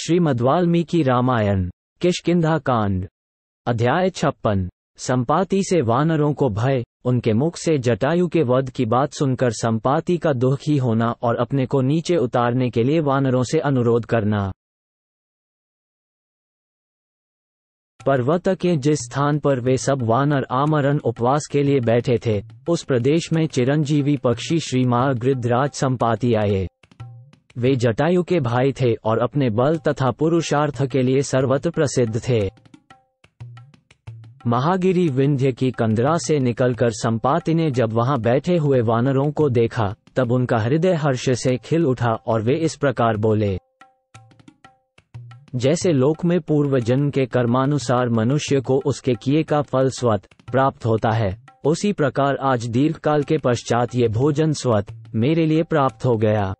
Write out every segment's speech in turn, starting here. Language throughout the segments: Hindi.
श्रीमद्वाल्मीकि रामायण किष्किंधा कांड अध्याय 56। संपाति से वानरों को भय। उनके मुख से जटायु के वध की बात सुनकर संपाति का दुखी होना और अपने को नीचे उतारने के लिए वानरों से अनुरोध करना। पर्वत के जिस स्थान पर वे सब वानर आमरण उपवास के लिए बैठे थे, उस प्रदेश में चिरंजीवी पक्षी श्रीमान गृध्रराज संपाति आए। वे जटायु के भाई थे और अपने बल तथा पुरुषार्थ के लिए सर्वत्र प्रसिद्ध थे। महागिरी विंध्य की कंदरा से निकलकर संपाति ने जब वहां बैठे हुए वानरों को देखा, तब उनका हृदय हर्ष से खिल उठा और वे इस प्रकार बोले। जैसे लोक में पूर्व जन्म के कर्मानुसार मनुष्य को उसके किए का फल स्वत प्राप्त होता है, उसी प्रकार आज दीर्घकाल के पश्चात ये भोजन स्वत मेरे लिए प्राप्त हो गया।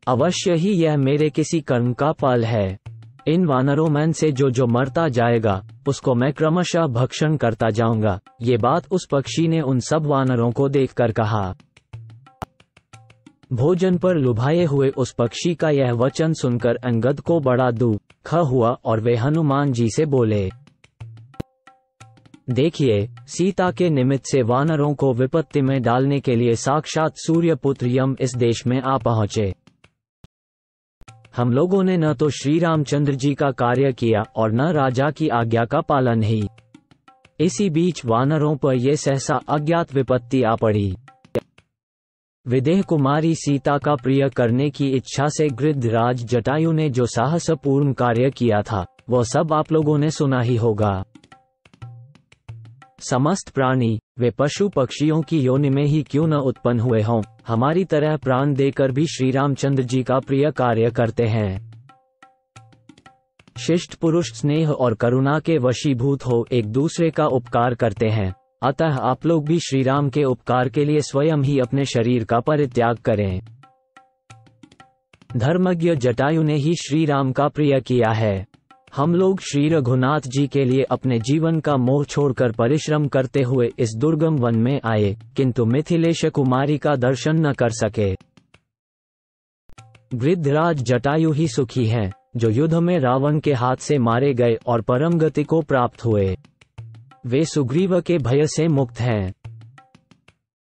अवश्य ही यह मेरे किसी कर्म का फल है। इन वानरों में से जो मरता जाएगा, उसको मैं क्रमशः भक्षण करता जाऊंगा। ये बात उस पक्षी ने उन सब वानरों को देखकर कहा। भोजन पर लुभाए हुए उस पक्षी का यह वचन सुनकर अंगद को बड़ा दुख हुआ और वे हनुमान जी से बोले, देखिए, सीता के निमित्त से वानरों को विपत्ति में डालने के लिए साक्षात सूर्यपुत्र यम इस देश में आ पहुंचे। हम लोगों ने न तो श्री रामचंद्र जी का कार्य किया और न राजा की आज्ञा का पालन ही। इसी बीच वानरों पर यह सहसा अज्ञात विपत्ति आ पड़ी। विदेह कुमारी सीता का प्रिय करने की इच्छा से गृध्रराज जटायु ने जो साहसपूर्ण कार्य किया था, वह सब आप लोगों ने सुना ही होगा। समस्त प्राणी, वे पशु पक्षियों की योनि में ही क्यों न उत्पन्न हुए हों, हमारी तरह प्राण देकर भी श्री रामचंद्र जी का प्रिय कार्य करते हैं। शिष्ट पुरुष स्नेह और करुणा के वशीभूत हो एक दूसरे का उपकार करते हैं। अतः आप लोग भी श्री राम के उपकार के लिए स्वयं ही अपने शरीर का परित्याग करें। धर्मज्ञ जटायु ने ही श्री राम का प्रिय किया है। हम लोग श्री रघुनाथ जी के लिए अपने जीवन का मोह छोड़कर परिश्रम करते हुए इस दुर्गम वन में आए, किंतु मिथिलेश कुमारी का दर्शन न कर सके। गृध्रराज जटायु ही सुखी हैं, जो युद्ध में रावण के हाथ से मारे गए और परम गति को प्राप्त हुए। वे सुग्रीव के भय से मुक्त हैं।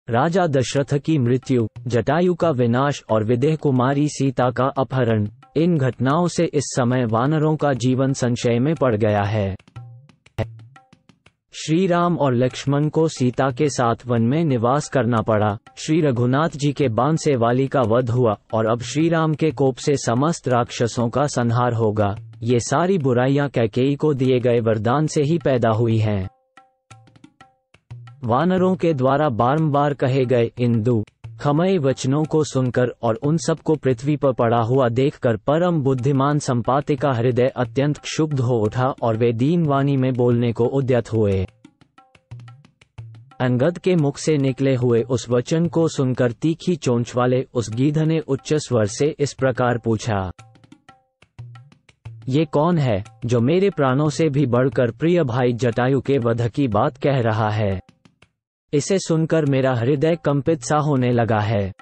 राजा दशरथ की मृत्यु, जटायु का विनाश और विदेह कुमारी सीता का अपहरण, इन घटनाओं से इस समय वानरों का जीवन संशय में पड़ गया है। श्री राम और लक्ष्मण को सीता के साथ वन में निवास करना पड़ा। श्री रघुनाथ जी के बाण से वाली का वध हुआ और अब श्री राम के कोप से समस्त राक्षसों का संहार होगा। ये सारी बुराइयां कैकेयी को दिए गए वरदान से ही पैदा हुई हैं। वानरों के द्वारा बारंबार कहे गए इन दुखमय वचनों को सुनकर और उन सबको पृथ्वी पर पड़ा हुआ देखकर परम बुद्धिमान संपाति का हृदय अत्यंत क्षुब्ध हो उठा और वे दीन वाणी में बोलने को उद्यत हुए। अंगद के मुख से निकले हुए उस वचन को सुनकर तीखी चोंच वाले उस गीध ने उच्च स्वर से इस प्रकार पूछा, ये कौन है जो मेरे प्राणों से भी बढ़कर प्रिय भाई जटायु के वध की बात कह रहा है? इसे सुनकर मेरा हृदय कंपित सा होने लगा है।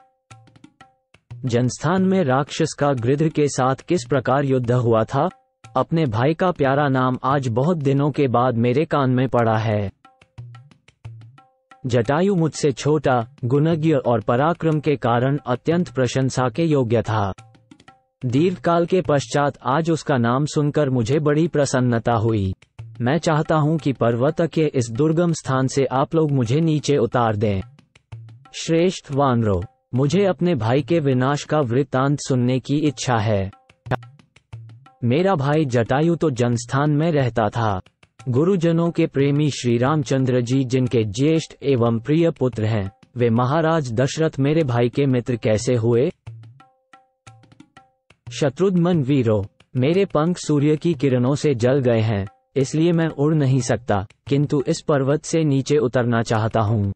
जनस्थान में राक्षस का गृध्र के साथ किस प्रकार युद्ध हुआ था, अपने भाई का प्यारा नाम आज बहुत दिनों के बाद मेरे कान में पड़ा है। जटायु मुझसे छोटा, गुणज्ञ और पराक्रम के कारण अत्यंत प्रशंसा के योग्य था। दीर्घकाल के पश्चात आज उसका नाम सुनकर मुझे बड़ी प्रसन्नता हुई। मैं चाहता हूं कि पर्वत के इस दुर्गम स्थान से आप लोग मुझे नीचे उतार दें। श्रेष्ठ वानरों, मुझे अपने भाई के विनाश का वृत्तांत सुनने की इच्छा है। मेरा भाई जटायु तो जनस्थान में रहता था। गुरुजनों के प्रेमी श्री रामचंद्र जी जिनके ज्येष्ठ एवं प्रिय पुत्र हैं, वे महाराज दशरथ मेरे भाई के मित्र कैसे हुए? शत्रुघ्न वीरो, मेरे पंख सूर्य की किरणों से जल गए हैं, इसलिए मैं उड़ नहीं सकता, किंतु इस पर्वत से नीचे उतरना चाहता हूँ।